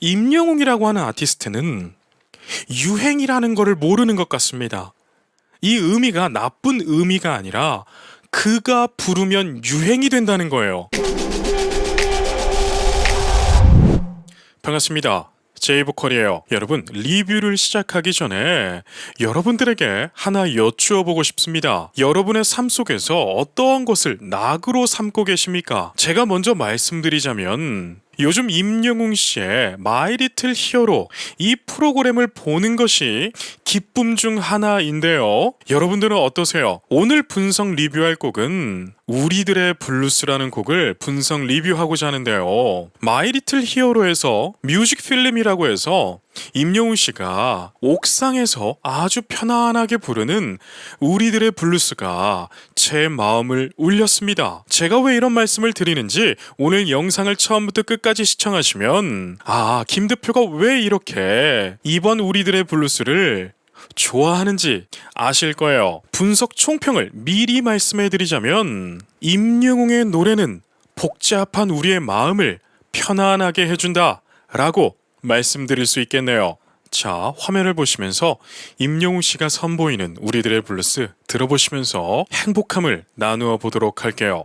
임영웅이라고 하는 아티스트는 유행이라는 거를 모르는 것 같습니다. 이 의미가 나쁜 의미가 아니라 그가 부르면 유행이 된다는 거예요. 반갑습니다. 제이보컬이에요. 여러분, 리뷰를 시작하기 전에 여러분들에게 하나 여쭈어 보고 싶습니다. 여러분의 삶 속에서 어떠한 것을 낙으로 삼고 계십니까? 제가 먼저 말씀드리자면 요즘 임영웅 씨의 마이 리틀 히어로 이 프로그램을 보는 것이 기쁨 중 하나인데요. 여러분들은 어떠세요? 오늘 분석 리뷰할 곡은 우리들의 블루스라는 곡을 분석 리뷰하고자 하는데요. 마이 리틀 히어로에서 뮤직 필름이라고 해서 임영웅 씨가 옥상에서 아주 편안하게 부르는 우리들의 블루스가 제 마음을 울렸습니다. 제가 왜 이런 말씀을 드리는지 오늘 영상을 처음부터 끝까지 시청하시면 김대표가 왜 이렇게 이번 우리들의 블루스를 좋아하는지 아실 거예요. 분석 총평을 미리 말씀해 드리자면 임영웅의 노래는 복잡한 우리의 마음을 편안하게 해준다 라고 말씀드릴 수 있겠네요. 자, 화면을 보시면서 임영웅 씨가 선보이는 우리들의 블루스 들어보시면서 행복함을 나누어 보도록 할게요.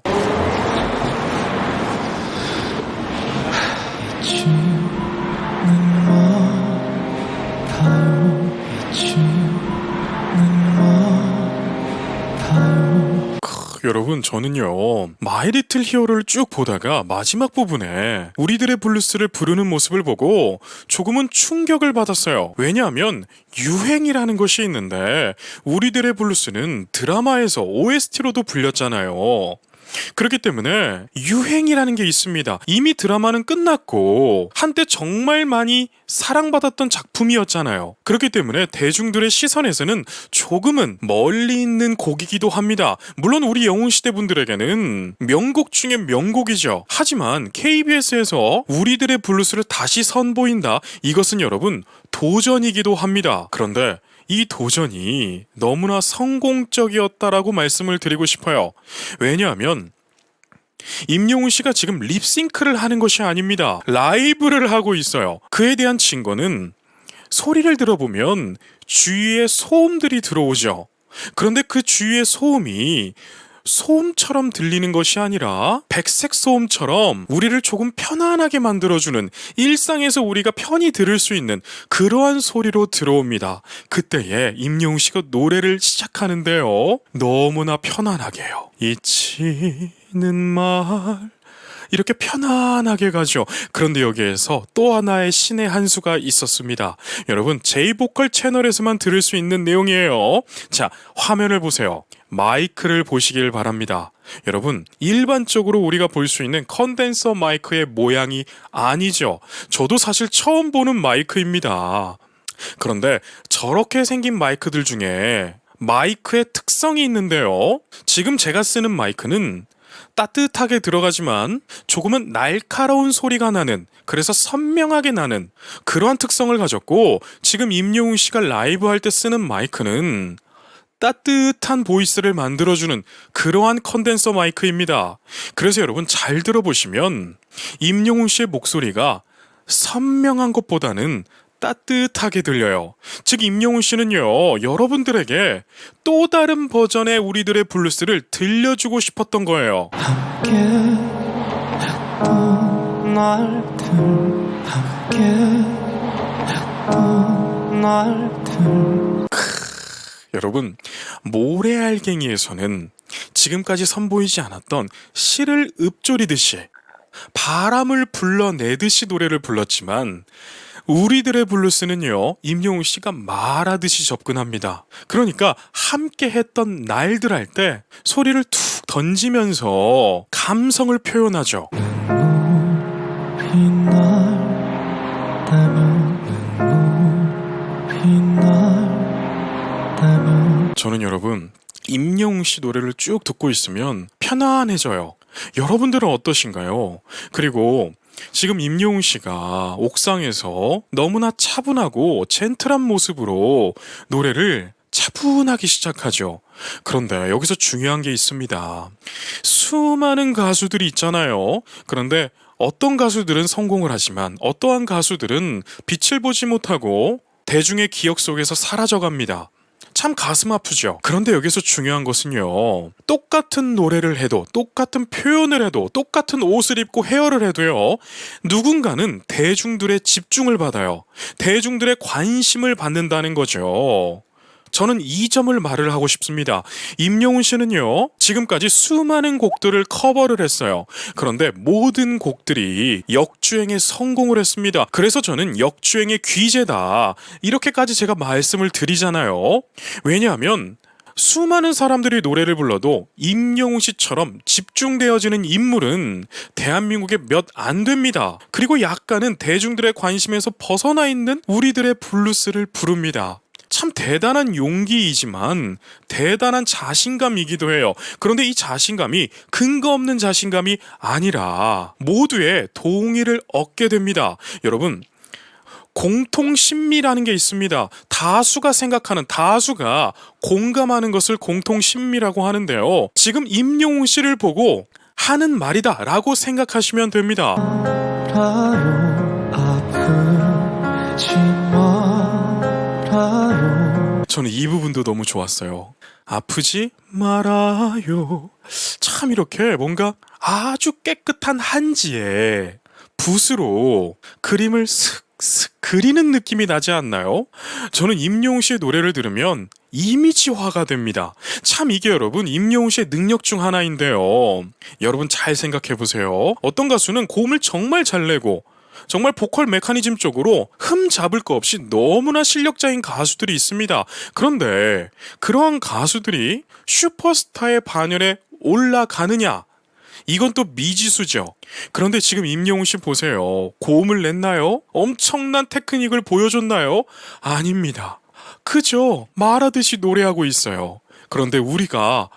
여러분, 저는요 마이 리틀 히어로를 쭉 보다가 마지막 부분에 우리들의 블루스를 부르는 모습을 보고 조금은 충격을 받았어요. 왜냐하면 유행이라는 것이 있는데 우리들의 블루스는 드라마에서 OST로도 불렸잖아요. 그렇기 때문에 유행이라는 게 있습니다. 이미 드라마는 끝났고 한때 정말 많이 사랑받았던 작품이었잖아요. 그렇기 때문에 대중들의 시선에서는 조금은 멀리 있는 곡이기도 합니다. 물론 우리 영웅시대 분들에게는 명곡 중에 명곡이죠. 하지만 KBS에서 우리들의 블루스를 다시 선보인다. 이것은 여러분 도전이기도 합니다. 그런데 이 도전이 너무나 성공적이었다라고 말씀을 드리고 싶어요. 왜냐하면 임영웅 씨가 지금 립싱크를 하는 것이 아닙니다. 라이브를 하고 있어요. 그에 대한 증거는 소리를 들어보면 주위에 소음들이 들어오죠. 그런데 그 주위의 소음이 소음처럼 들리는 것이 아니라 백색 소음처럼 우리를 조금 편안하게 만들어주는, 일상에서 우리가 편히 들을 수 있는 그러한 소리로 들어옵니다. 그때에 임영웅 씨가 노래를 시작하는데요, 너무나 편안하게요. 잊히는 말 이렇게 편안하게 가죠. 그런데 여기에서 또 하나의 신의 한 수가 있었습니다. 여러분, 제이보컬 채널에서만 들을 수 있는 내용이에요. 자, 화면을 보세요. 마이크를 보시길 바랍니다. 여러분, 일반적으로 우리가 볼 수 있는 컨덴서 마이크의 모양이 아니죠. 저도 사실 처음 보는 마이크입니다. 그런데 저렇게 생긴 마이크들 중에 마이크의 특성이 있는데요. 지금 제가 쓰는 마이크는 따뜻하게 들어가지만 조금은 날카로운 소리가 나는, 그래서 선명하게 나는 그러한 특성을 가졌고, 지금 임영웅 씨가 라이브 할 때 쓰는 마이크는 따뜻한 보이스를 만들어주는 그러한 컨덴서 마이크입니다. 그래서 여러분 잘 들어보시면 임영웅 씨의 목소리가 선명한 것보다는 따뜻하게 들려요. 즉 임영웅 씨는요, 여러분들에게 또 다른 버전의 우리들의 블루스를 들려주고 싶었던 거예요. 함께 했던 날들, 함께 했던 날들. 여러분, 모래알갱이에서는 지금까지 선보이지 않았던 시를 읊조리듯이 바람을 불러내듯이 노래를 불렀지만 우리들의 블루스는요, 임영웅 씨가 말하듯이 접근합니다. 그러니까 함께 했던 날들 할 때 소리를 툭 던지면서 감성을 표현하죠. 저는 여러분, 임영웅 씨 노래를 쭉 듣고 있으면 편안해져요. 여러분들은 어떠신가요? 그리고 지금 임영웅 씨가 옥상에서 너무나 차분하고 젠틀한 모습으로 노래를 차분하게 시작하죠. 그런데 여기서 중요한 게 있습니다. 수많은 가수들이 있잖아요. 그런데 어떤 가수들은 성공을 하지만 어떠한 가수들은 빛을 보지 못하고 대중의 기억 속에서 사라져갑니다. 참 가슴 아프죠. 그런데 여기서 중요한 것은요, 똑같은 노래를 해도, 똑같은 표현을 해도, 똑같은 옷을 입고 헤어를 해도요, 누군가는 대중들의 집중을 받아요. 대중들의 관심을 받는다는 거죠. 저는 이 점을 말을 하고 싶습니다. 임영웅 씨는요, 지금까지 수많은 곡들을 커버를 했어요. 그런데 모든 곡들이 역주행에 성공을 했습니다. 그래서 저는 역주행의 귀재다, 이렇게까지 제가 말씀을 드리잖아요. 왜냐하면 수많은 사람들이 노래를 불러도 임영웅 씨처럼 집중되어지는 인물은 대한민국에 몇 안 됩니다. 그리고 약간은 대중들의 관심에서 벗어나 있는 우리들의 블루스를 부릅니다. 참 대단한 용기이지만 대단한 자신감이기도 해요. 그런데 이 자신감이 근거 없는 자신감이 아니라 모두의 동의를 얻게 됩니다. 여러분, 공통심미라는 게 있습니다. 다수가 생각하는, 다수가 공감하는 것을 공통심미라고 하는데요. 지금 임영웅 씨를 보고 하는 말이다 라고 생각하시면 됩니다. 저는 이 부분도 너무 좋았어요. 아프지 말아요. 참 이렇게 뭔가 아주 깨끗한 한지에 붓으로 그림을 슥슥 그리는 느낌이 나지 않나요? 저는 임영웅 씨의 노래를 들으면 이미지화가 됩니다. 참 이게 여러분 임영웅 씨의 능력 중 하나인데요. 여러분 잘 생각해 보세요. 어떤 가수는 고음을 정말 잘 내고 정말 보컬 메커니즘 쪽으로 흠 잡을 거 없이 너무나 실력자인 가수들이 있습니다. 그런데 그러한 가수들이 슈퍼스타의 반열에 올라가느냐? 이건 또 미지수죠. 그런데 지금 임영웅 씨 보세요. 고음을 냈나요? 엄청난 테크닉을 보여줬나요? 아닙니다. 그저 말하듯이 노래하고 있어요. 그런데 우리가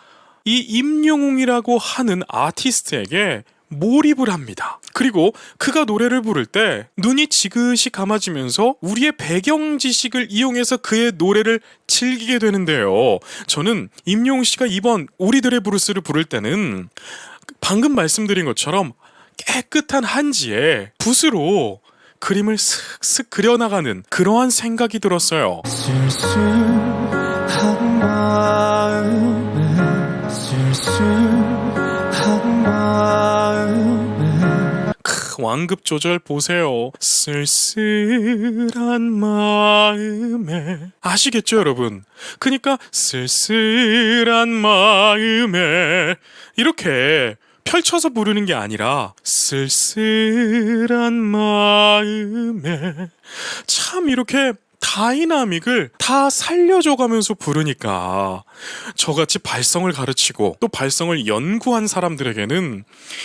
이 임영웅이라고 하는 아티스트에게 몰입을 합니다. 그리고 그가 노래를 부를 때 눈이 지그시 감아지면서 우리의 배경 지식을 이용해서 그의 노래를 즐기게 되는데요. 저는 임영웅 씨가 이번 우리들의 브루스를 부를 때는 방금 말씀드린 것처럼 깨끗한 한지에 붓으로 그림을 슥슥 그려나가는 그러한 생각이 들었어요. 쓸쓸한 마음에 쓸쓸한 마음에 완급 조절 보세요. 쓸쓸한 마음에 아시겠죠 여러분? 그러니까 쓸쓸한 마음에 이렇게 펼쳐서 부르는 게 아니라 쓸쓸한 마음에 참 이렇게 다이나믹을 다 살려줘가면서 부르니까 저같이 발성을 가르치고 또 발성을 연구한 사람들에게는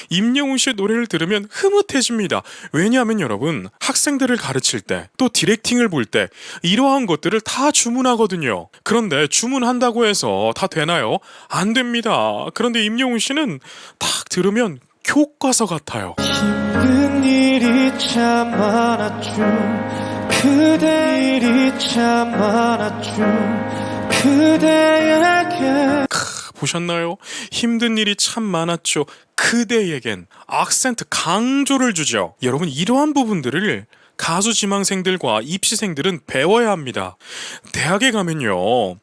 임영웅 씨의 노래를 들으면 흐뭇해집니다. 왜냐하면 여러분 학생들을 가르칠 때 또 디렉팅을 볼 때 이러한 것들을 다 주문하거든요. 그런데 주문한다고 해서 다 되나요? 안 됩니다. 그런데 임영웅 씨는 딱 들으면 교과서 같아요. 힘든 일이 참 많았죠. 그대 일이 참 많았죠. 그대에게 보셨나요? 힘든 일이 참 많았죠. 그대에겐 악센트 강조를 주죠. 여러분 이러한 부분들을 가수 지망생들과 입시생들은 배워야 합니다. 대학에 가면요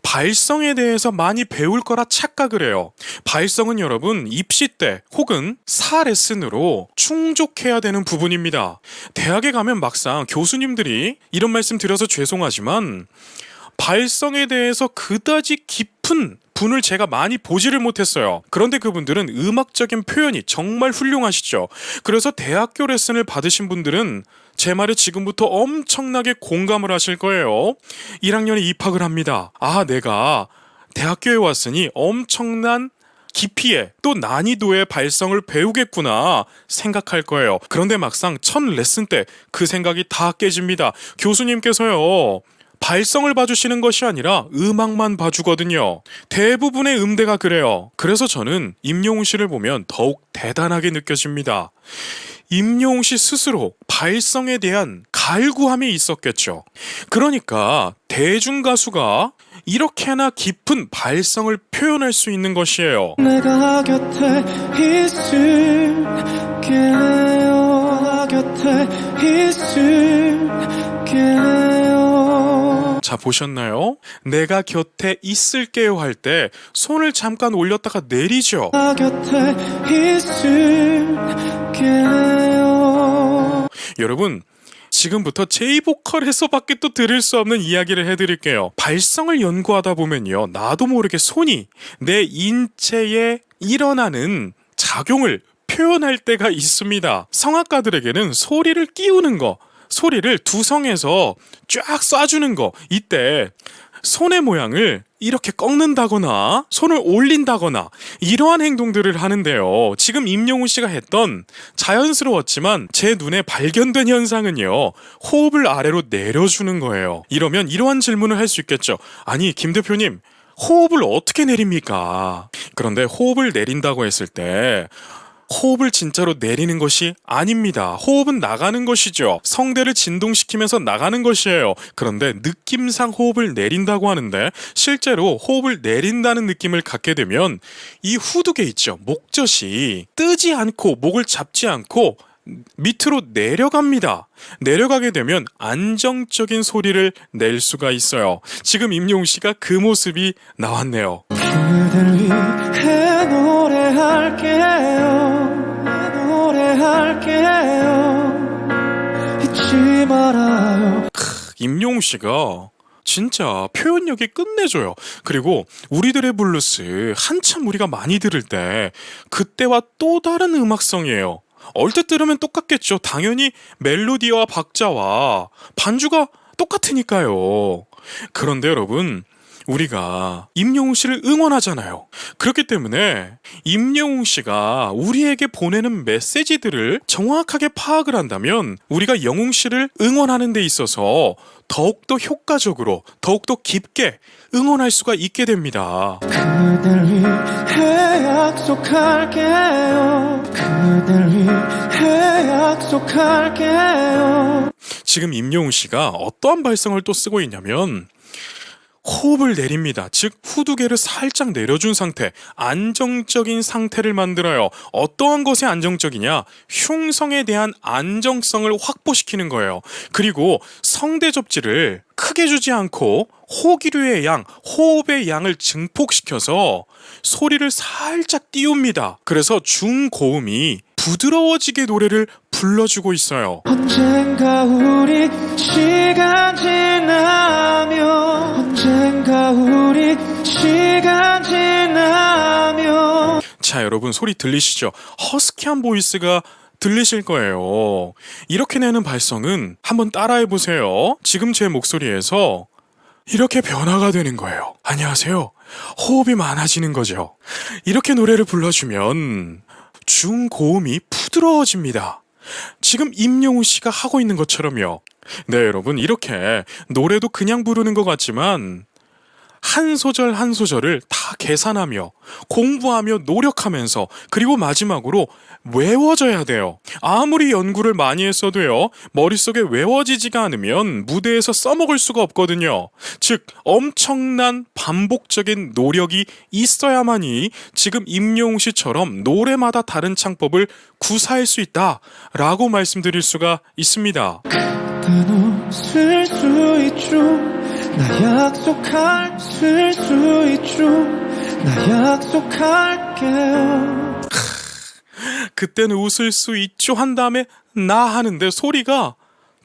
발성에 대해서 많이 배울 거라 착각을 해요. 발성은 여러분 입시 때 혹은 사 레슨으로 충족해야 되는 부분입니다. 대학에 가면 막상 교수님들이 이런 말씀 드려서 죄송하지만 발성에 대해서 그다지 깊은 분을 제가 많이 보지를 못했어요. 그런데 그분들은 음악적인 표현이 정말 훌륭하시죠. 그래서 대학교 레슨을 받으신 분들은 제 말에 지금부터 엄청나게 공감을 하실 거예요. 1학년에 입학을 합니다. 아, 내가 대학교에 왔으니 엄청난 깊이에 또 난이도의 발성을 배우겠구나 생각할 거예요. 그런데 막상 첫 레슨 때 그 생각이 다 깨집니다. 교수님께서요 발성을 봐주시는 것이 아니라 음악만 봐주거든요. 대부분의 음대가 그래요. 그래서 저는 임영웅 씨를 보면 더욱 대단하게 느껴집니다. 임영웅 씨 스스로 발성에 대한 갈구함이 있었겠죠. 그러니까 대중가수가 이렇게나 깊은 발성을 표현할 수 있는 것이에요. 내가 곁에 있을게 나 곁에 있을게요. 자, 보셨나요? 내가 곁에 있을게요 할 때 손을 잠깐 올렸다가 내리죠. 나 곁에 있을게요. 여러분, 지금부터 제이보컬에서밖에 또 들을 수 없는 이야기를 해드릴게요. 발성을 연구하다 보면요, 나도 모르게 손이 내 인체에 일어나는 작용을 표현할 때가 있습니다. 성악가들에게는 소리를 끼우는 거, 소리를 두성에서 쫙 쏴주는 거, 이때 손의 모양을 이렇게 꺾는다거나 손을 올린다거나 이러한 행동들을 하는데요. 지금 임영웅 씨가 했던 자연스러웠지만 제 눈에 발견된 현상은요, 호흡을 아래로 내려주는 거예요. 이러면 이러한 질문을 할 수 있겠죠. 아니, 김 대표님, 호흡을 어떻게 내립니까? 그런데 호흡을 내린다고 했을 때 호흡을 진짜로 내리는 것이 아닙니다. 호흡은 나가는 것이죠. 성대를 진동시키면서 나가는 것이에요. 그런데 느낌상 호흡을 내린다고 하는데, 실제로 호흡을 내린다는 느낌을 갖게 되면 이 후두개 있죠, 목젖이 뜨지 않고 목을 잡지 않고 밑으로 내려갑니다. 내려가게 되면 안정적인 소리를 낼 수가 있어요. 지금 임영웅 씨가 그 모습이 나왔네요. 그댈 위해 노래할게요. 잊지 말아요. 임영웅 씨가 진짜 표현력이 끝내줘요. 그리고 우리들의 블루스 한참 우리가 많이 들을 때 그때와 또 다른 음악성이에요. 얼핏 들으면 똑같겠죠. 당연히 멜로디와 박자와 반주가 똑같으니까요. 그런데 여러분, 우리가 임영웅 씨를 응원하잖아요. 그렇기 때문에 임영웅 씨가 우리에게 보내는 메시지들을 정확하게 파악을 한다면 우리가 영웅 씨를 응원하는 데 있어서 더욱더 효과적으로, 더욱더 깊게 응원할 수가 있게 됩니다. 그댈 위해 약속할게요. 그댈 위해 약속할게요. 지금 임영웅 씨가 어떠한 발성을 또 쓰고 있냐면 호흡을 내립니다. 즉 후두개를 살짝 내려준 상태, 안정적인 상태를 만들어요. 어떠한 것이 안정적이냐? 흉성에 대한 안정성을 확보시키는 거예요. 그리고 성대 접지를 크게 주지 않고 호기류의 양, 호흡의 양을 증폭시켜서 소리를 살짝 띄웁니다. 그래서 중고음이 부드러워지게 노래를 불러주고 있어요. 언젠가 우리 시간 지나면, 언젠가 우리 시간 지나면. 자, 여러분 소리 들리시죠? 허스키한 보이스가 들리실 거예요. 이렇게 내는 발성은 한번 따라해보세요. 지금 제 목소리에서 이렇게 변화가 되는 거예요. 안녕하세요. 호흡이 많아지는 거죠. 이렇게 노래를 불러주면 중고음이 부드러워집니다. 지금 임영웅 씨가 하고 있는 것처럼요. 네, 여러분, 이렇게 노래도 그냥 부르는 것 같지만 한 소절 한 소절을 다 계산하며 공부하며 노력하면서, 그리고 마지막으로 외워져야 돼요. 아무리 연구를 많이 했어도요, 머릿속에 외워지지가 않으면 무대에서 써먹을 수가 없거든요. 즉 엄청난 반복적인 노력이 있어야만이 지금 임영웅 씨처럼 노래마다 다른 창법을 구사할 수 있다라고 말씀드릴 수가 있습니다. 그땐 웃을 수 있죠. 나 약속할 수 있죠. 나 약속할게요. 그때는 웃을 수 있죠 한 다음에 나 하는데 소리가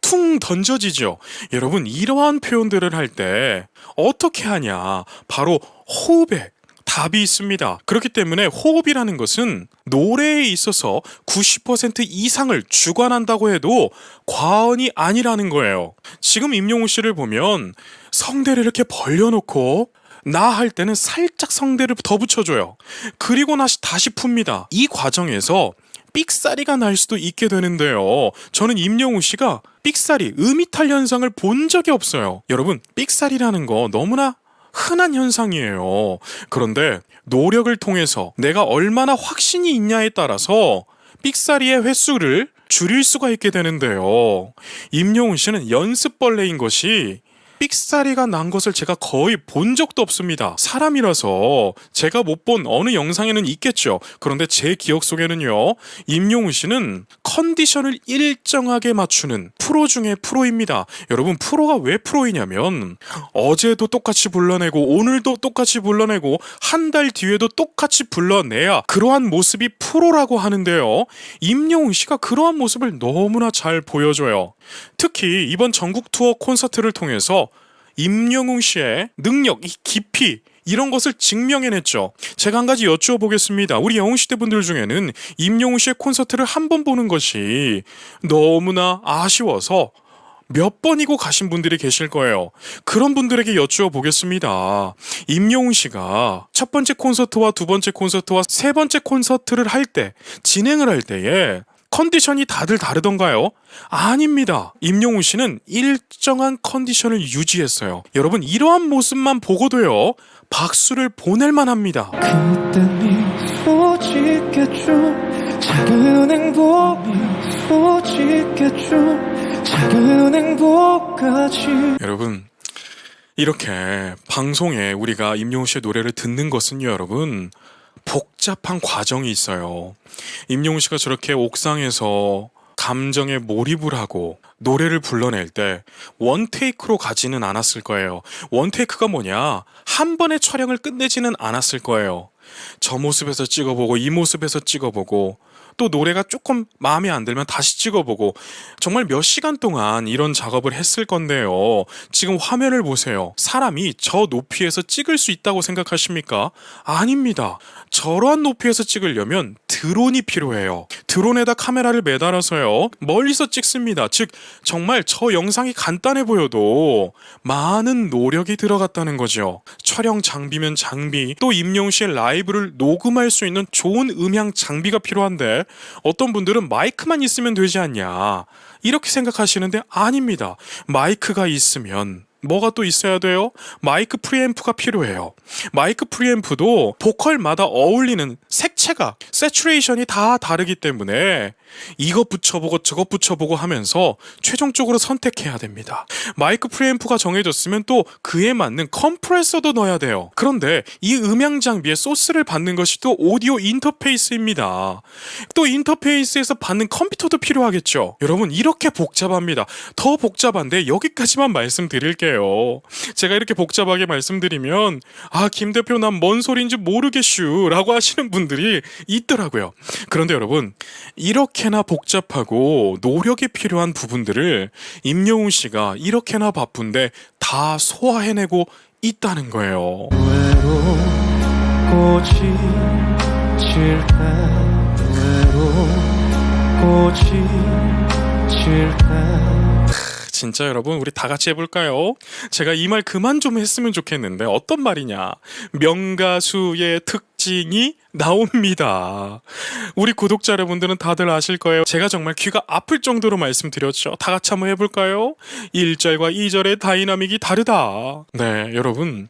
퉁 던져지죠. 여러분, 이러한 표현들을 할 때 어떻게 하냐? 바로 호흡에 답이 있습니다. 그렇기 때문에 호흡이라는 것은 노래에 있어서 90% 이상을 주관한다고 해도 과언이 아니라는 거예요. 지금 임영웅 씨를 보면 성대를 이렇게 벌려놓고 나 할 때는 살짝 성대를 더 붙여줘요. 그리고 다시 풉니다. 이 과정에서 삑사리가 날 수도 있게 되는데요. 저는 임영웅 씨가 삑사리, 음이탈 현상을 본 적이 없어요. 여러분, 삑사리라는 거 너무나 흔한 현상이에요. 그런데 노력을 통해서 내가 얼마나 확신이 있냐에 따라서 삑사리의 횟수를 줄일 수가 있게 되는데요. 임영웅 씨는 연습벌레인 것이 삑사리가 난 것을 제가 거의 본 적도 없습니다. 사람이라서 제가 못 본 어느 영상에는 있겠죠. 그런데 제 기억 속에는요, 임영웅 씨는 컨디션을 일정하게 맞추는 프로 중에 프로입니다. 여러분, 프로가 왜 프로이냐면 어제도 똑같이 불러내고 오늘도 똑같이 불러내고 한 달 뒤에도 똑같이 불러내야 그러한 모습이 프로라고 하는데요. 임영웅 씨가 그러한 모습을 너무나 잘 보여줘요. 특히 이번 전국 투어 콘서트를 통해서 임영웅 씨의 능력, 이 깊이 이런 것을 증명해냈죠. 제가 한 가지 여쭈어 보겠습니다. 우리 영웅시대 분들 중에는 임영웅 씨의 콘서트를 한 번 보는 것이 너무나 아쉬워서 몇 번이고 가신 분들이 계실 거예요. 그런 분들에게 여쭈어 보겠습니다. 임영웅 씨가 첫 번째 콘서트와 두 번째 콘서트와 세 번째 콘서트를 할 때, 진행을 할 때에 컨디션이 다들 다르던가요? 아닙니다. 임영웅 씨는 일정한 컨디션을 유지했어요. 여러분, 이러한 모습만 보고도요, 박수를 보낼만 합니다. 그때 미소 짓겠죠. 작은 행복이 미소 짓겠죠. 작은 행복까지. 여러분, 이렇게 방송에 우리가 임영웅 씨의 노래를 듣는 것은요, 여러분, 복잡한 과정이 있어요. 임영웅 씨가 저렇게 옥상에서 감정에 몰입을 하고 노래를 불러낼 때 원테이크로 가지는 않았을 거예요. 원테이크가 뭐냐? 한 번의 촬영을 끝내지는 않았을 거예요. 저 모습에서 찍어보고 이 모습에서 찍어보고 또 노래가 조금 마음에 안 들면 다시 찍어보고 정말 몇 시간 동안 이런 작업을 했을 건데요. 지금 화면을 보세요. 사람이 저 높이에서 찍을 수 있다고 생각하십니까? 아닙니다. 저러한 높이에서 찍으려면 드론이 필요해요. 드론에다 카메라를 매달아서요, 멀리서 찍습니다. 즉 정말 저 영상이 간단해 보여도 많은 노력이 들어갔다는 거죠. 촬영 장비면 장비, 또 임영웅 씨의 라이브를 녹음할 수 있는 좋은 음향 장비가 필요한데 어떤 분들은 마이크만 있으면 되지 않냐 이렇게 생각하시는데 아닙니다. 마이크가 있으면 뭐가 또 있어야 돼요? 마이크 프리앰프가 필요해요. 마이크 프리앰프도 보컬마다 어울리는 색채가, 세츄레이션이 다 다르기 때문에 이것 붙여보고 저것 붙여보고 하면서 최종적으로 선택해야 됩니다. 마이크 프리앰프가 정해졌으면 또 그에 맞는 컴프레서도 넣어야 돼요. 그런데 이 음향 장비에 소스를 받는 것이 또 오디오 인터페이스입니다. 또 인터페이스에서 받는 컴퓨터도 필요하겠죠. 여러분, 이렇게 복잡합니다. 더 복잡한데 여기까지만 말씀드릴게요. 제가 이렇게 복잡하게 말씀드리면 김 대표 난 뭔 소리인지 모르겠슈 라고 하시는 분들이 있더라고요. 그런데 여러분, 이렇게나 복잡하고 노력이 필요한 부분들을 임영웅 씨가 이렇게나 바쁜데 다 소화해내고 있다는 거예요. 외로운 꽃이 질 때, 외로운 꽃이 질 때. 진짜 여러분, 우리 다 같이 해볼까요? 제가 이 말 그만 좀 했으면 좋겠는데 어떤 말이냐? 명가수의 특징이 나옵니다. 우리 구독자 여러분들은 다들 아실 거예요. 제가 정말 귀가 아플 정도로 말씀드렸죠. 다 같이 한번 해볼까요? 1절과 2절의 다이나믹이 다르다. 네, 여러분,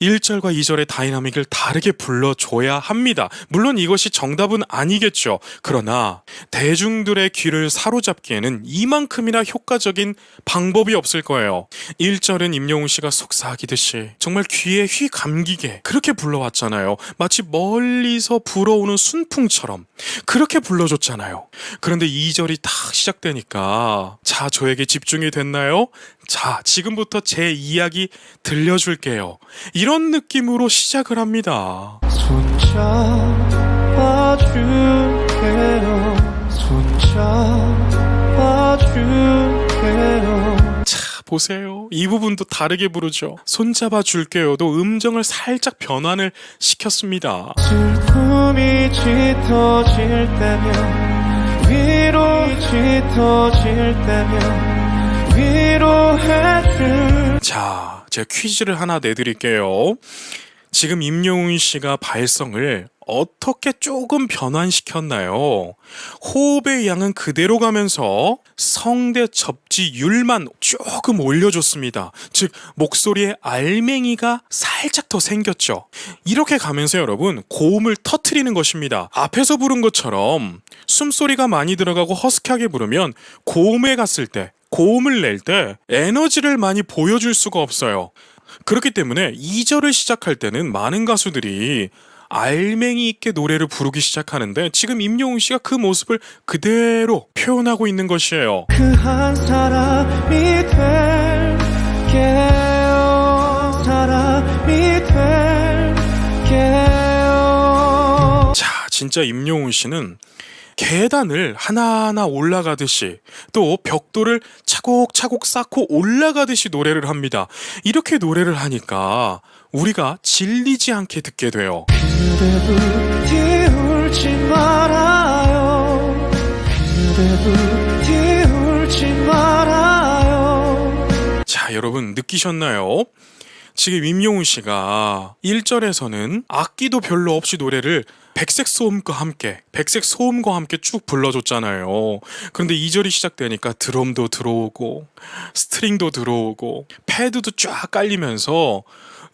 1절과 2절의 다이나믹을 다르게 불러줘야 합니다. 물론 이것이 정답은 아니겠죠. 그러나 대중들의 귀를 사로잡기에는 이만큼이나 효과적인 방법이 없을 거예요. 1절은 임영웅 씨가 속삭이듯이 정말 귀에 휘 감기게 그렇게 불러왔잖아요. 마치 멀리서 불어오는 순풍처럼 그렇게 불러줬잖아요. 그런데 2절이 딱 시작되니까 자, 저에게 집중이 됐나요? 자, 지금부터 제 이야기 들려줄게요. 이런 느낌으로 시작을 합니다. 손잡아줄게요. 손잡아줄게요. 자, 보세요. 이 부분도 다르게 부르죠. 손잡아 줄게요도 음정을 살짝 변환을 시켰습니다. 슬픔이 짙어질 때면 위로 짙어질 때면 위로해줄. 자, 제가 퀴즈를 하나 내드릴게요. 지금 임영웅 씨가 발성을 어떻게 조금 변환시켰나요? 호흡의 양은 그대로 가면서 성대 접지율만 조금 올려줬습니다. 즉 목소리의 알맹이가 살짝 더 생겼죠. 이렇게 가면서 여러분, 고음을 터트리는 것입니다. 앞에서 부른 것처럼 숨소리가 많이 들어가고 허스키하게 부르면 고음에 갔을 때 고음을 낼 때 에너지를 많이 보여줄 수가 없어요. 그렇기 때문에 2절을 시작할 때는 많은 가수들이 알맹이 있게 노래를 부르기 시작하는데 지금 임영웅 씨가 그 모습을 그대로 표현하고 있는 것이에요. 그 한 사람이 될게요. 사람이 될게요. 자, 진짜 임영웅 씨는 계단을 하나하나 올라가듯이 또 벽돌을 차곡차곡 쌓고 올라가듯이 노래를 합니다. 이렇게 노래를 하니까 우리가 질리지 않게 듣게 돼요. 그대 부디 울지 말아요. 그대 부디 울지 말아요. 자, 여러분 느끼셨나요? 지금 임영웅 씨가 1절에서는 악기도 별로 없이 노래를 백색 소음과 함께 쭉 불러줬잖아요. 그런데 2절이 시작되니까 드럼도 들어오고 스트링도 들어오고 패드도 쫙 깔리면서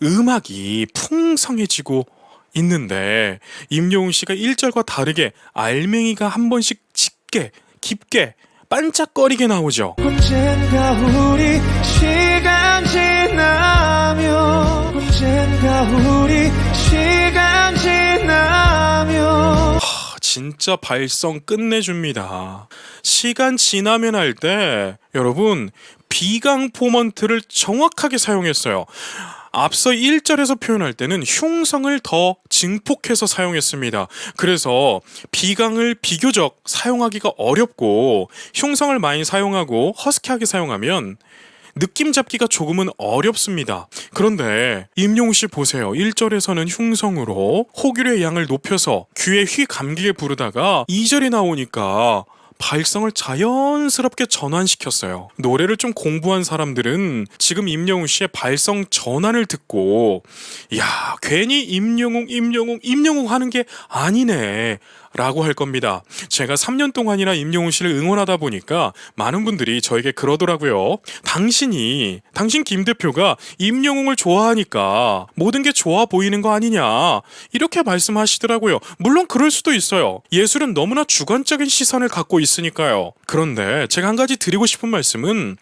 음악이 풍성해지고 있는데 임영웅 씨가 1절과 다르게 알맹이가 한 번씩 짙게 깊게 반짝거리게 나오죠. 언젠가 우리 시간 지나면 언젠가 우리 시간 지나면 진짜 발성 끝내줍니다. 시간 지나면 할 때 여러분 비강 포먼트를 정확하게 사용했어요. 앞서 1절에서 표현할 때는 흉성을 더 증폭해서 사용했습니다. 그래서 비강을 비교적 사용하기가 어렵고 흉성을 많이 사용하고 허스키하게 사용하면 느낌 잡기가 조금은 어렵습니다. 그런데 임영웅 씨 보세요. 1절에서는 흉성으로 호길의 양을 높여서 귀에 휘 감기게 부르다가 2절이 나오니까 발성을 자연스럽게 전환시켰어요. 노래를 좀 공부한 사람들은 지금 임영웅 씨의 발성 전환을 듣고 야, 괜히 임영웅 하는 게 아니네 라고 할 겁니다. 제가 3년 동안이나 임영웅 씨를 응원하다 보니까 많은 분들이 저에게 그러더라고요. 당신 김 대표가 임영웅을 좋아하니까 모든 게 좋아 보이는 거 아니냐 이렇게 말씀하시더라고요. 물론 그럴 수도 있어요. 예술은 너무나 주관적인 시선을 갖고 있으니까요. 그런데 제가 한 가지 드리고 싶은 말씀은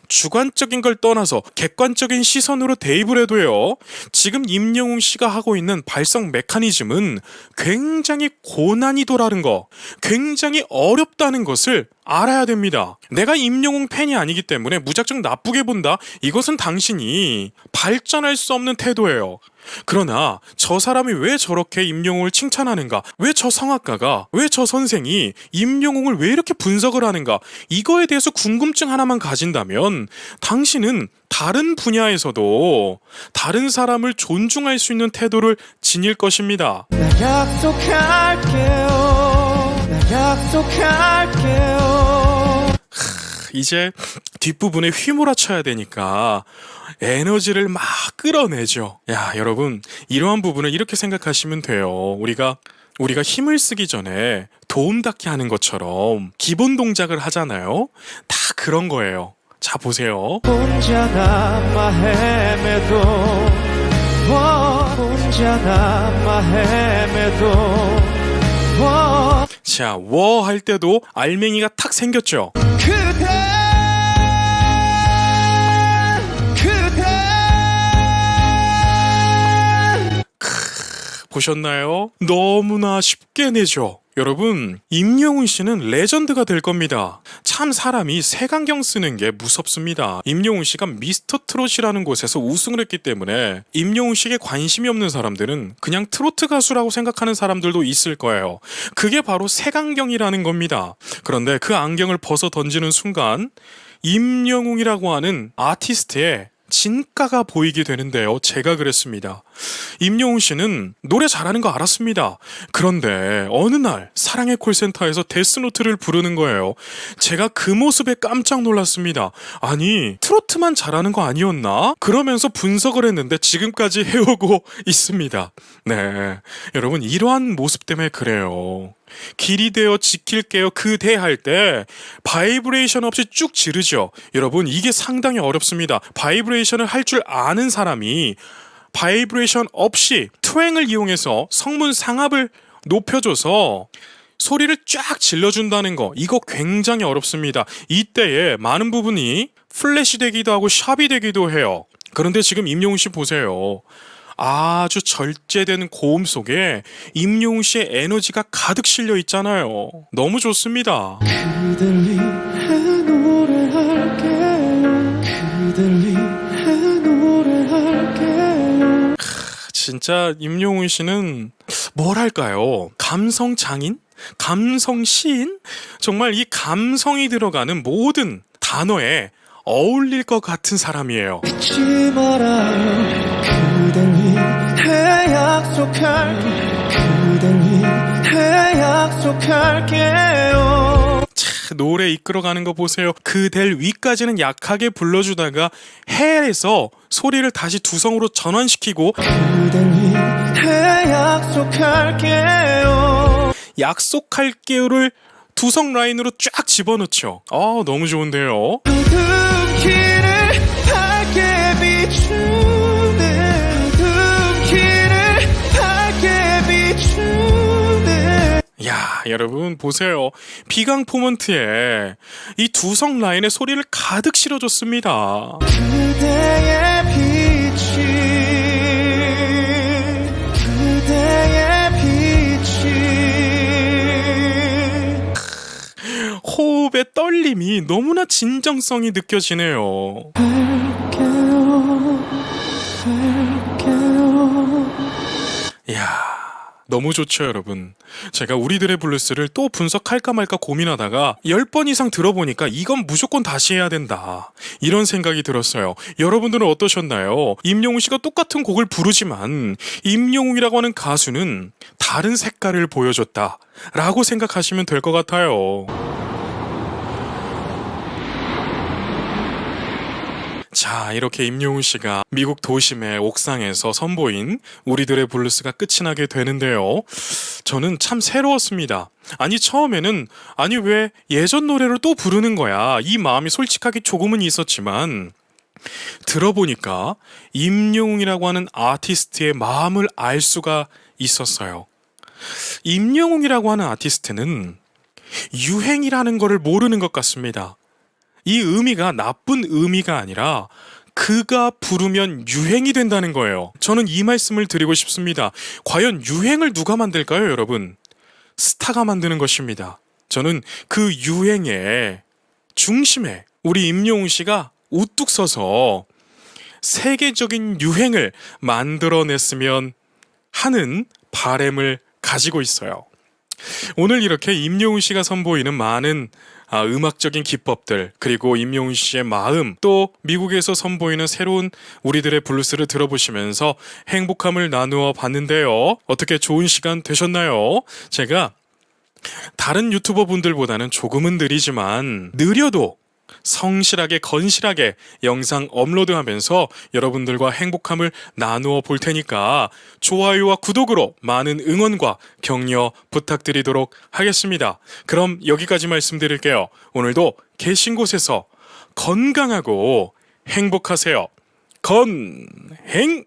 주관적인 걸 떠나서 객관적인 시선으로 대입을 해도요. 지금 임영웅 씨가 하고 있는 발성 메커니즘은 굉장히 고난이도라는 거, 굉장히 어렵다는 것을 알아야 됩니다. 내가 임영웅 팬이 아니기 때문에 무작정 나쁘게 본다? 이것은 당신이 발전할 수 없는 태도예요. 그러나 저 사람이 왜 저렇게 임영웅을 칭찬하는가? 왜 저 성악가가, 왜 저 선생이 임영웅을 왜 이렇게 분석을 하는가? 이거에 대해서 궁금증 하나만 가진다면 당신은 다른 분야에서도 다른 사람을 존중할 수 있는 태도를 지닐 것입니다. 나 약속할게요. 나 약속할게요. 이제 뒷부분에 휘몰아쳐야 되니까 에너지를 막 끌어내죠. 야, 여러분 이러한 부분을 이렇게 생각하시면 돼요. 우리가 힘을 쓰기 전에 도움닫기 하는 것처럼 기본 동작을 하잖아요. 다 그런 거예요. 자, 보세요. 혼자 남아 헤매도 혼자 남아 헤매도 자, 워 할 때도 알맹이가 탁 생겼죠. 그대 보셨나요? 너무나 쉽게 내죠. 여러분, 임영웅 씨는 레전드가 될 겁니다. 참 사람이 색안경 쓰는 게 무섭습니다. 임영웅 씨가 미스터 트롯이라는 곳에서 우승을 했기 때문에 임영웅 씨에게 관심이 없는 사람들은 그냥 트로트 가수라고 생각하는 사람들도 있을 거예요. 그게 바로 색안경이라는 겁니다. 그런데 그 안경을 벗어 던지는 순간 임영웅이라고 하는 아티스트의 진가가 보이게 되는데요. 제가 그랬습니다. 임영웅 씨는 노래 잘하는 거 알았습니다. 그런데 어느 날 사랑의 콜센터에서 데스노트를 부르는 거예요. 제가 그 모습에 깜짝 놀랐습니다. 아니, 트로트만 잘하는 거 아니었나? 그러면서 분석을 했는데 지금까지 해오고 있습니다. 네, 여러분 이러한 모습 때문에 그래요. 길이 되어 지킬게요 그대 할 때 바이브레이션 없이 쭉 지르죠. 여러분 이게 상당히 어렵습니다. 바이브레이션을 할 줄 아는 사람이 바이브레이션 없이 트웽을 이용해서 성문 상압을 높여줘서 소리를 쫙 질러준다는 거, 이거 굉장히 어렵습니다. 이때에 많은 부분이 플래시 되기도 하고 샵이 되기도 해요. 그런데 지금 임영웅 씨 보세요. 아주 절제되는 고음 속에 임영웅 씨의 에너지가 가득 실려 있잖아요. 너무 좋습니다. 그댈 위해 노래할게요. 그댈 위해 노래할게요. 진짜 임영웅 씨는 뭐랄까요? 감성 장인? 감성 시인? 정말 이 감성이 들어가는 모든 단어에 어울릴 것 같은 사람이에요. 잊지 말아요. 그댈 위해 약속할게. 그댈 위해 약속할게요. 노래 이끌어가는 거 보세요. 그댈 위까지는 약하게 불러주다가 해에서 소리를 다시 두성으로 전환시키고 그댈 위해 약속할게요. 약속할게요를 두성 라인으로 쫙 집어넣죠. 너무 좋은데요. 어두운 길을 밝게 비추네. 어두운 길을 밝게 비추네. 야, 여러분 보세요. 비강 포먼트에 이 두성 라인의 소리를 가득 실어줬습니다. 그대의 빛이 그대의 빛이 호흡의 떨림이 너무나 진정성이 느껴지네요. 이야, 너무 좋죠, 여러분. 제가 우리들의 블루스를 또 분석할까 말까 고민하다가 10번 이상 들어보니까 이건 무조건 다시 해야 된다, 이런 생각이 들었어요. 여러분들은 어떠셨나요? 임영웅 씨가 똑같은 곡을 부르지만 임영웅이라고 하는 가수는 다른 색깔을 보여줬다 라고 생각하시면 될 것 같아요. 자, 이렇게 임영웅 씨가 미국 도심의 옥상에서 선보인 우리들의 블루스가 끝이 나게 되는데요. 저는 참 새로웠습니다. 아니, 처음에는 왜 예전 노래를 또 부르는 거야, 이 마음이 솔직하게 조금은 있었지만 들어보니까 임영웅이라고 하는 아티스트의 마음을 알 수가 있었어요. 임영웅이라고 하는 아티스트는 유행이라는 거를 모르는 것 같습니다. 이 의미가 나쁜 의미가 아니라 그가 부르면 유행이 된다는 거예요. 저는 이 말씀을 드리고 싶습니다. 과연 유행을 누가 만들까요, 여러분? 스타가 만드는 것입니다. 저는 그 유행의 중심에 우리 임영웅 씨가 우뚝 서서 세계적인 유행을 만들어냈으면 하는 바람을 가지고 있어요. 오늘 이렇게 임영웅 씨가 선보이는 많은 음악적인 기법들, 그리고 임영웅 씨의 마음, 또 미국에서 선보이는 새로운 우리들의 블루스를 들어보시면서 행복함을 나누어 봤는데요. 어떻게 좋은 시간 되셨나요? 제가 다른 유튜버 분들보다는 조금은 느리지만 느려도 성실하게 건실하게 영상 업로드하면서 여러분들과 행복함을 나누어 볼 테니까 좋아요와 구독으로 많은 응원과 격려 부탁드리도록 하겠습니다. 그럼 여기까지 말씀드릴게요. 오늘도 계신 곳에서 건강하고 행복하세요. 건행!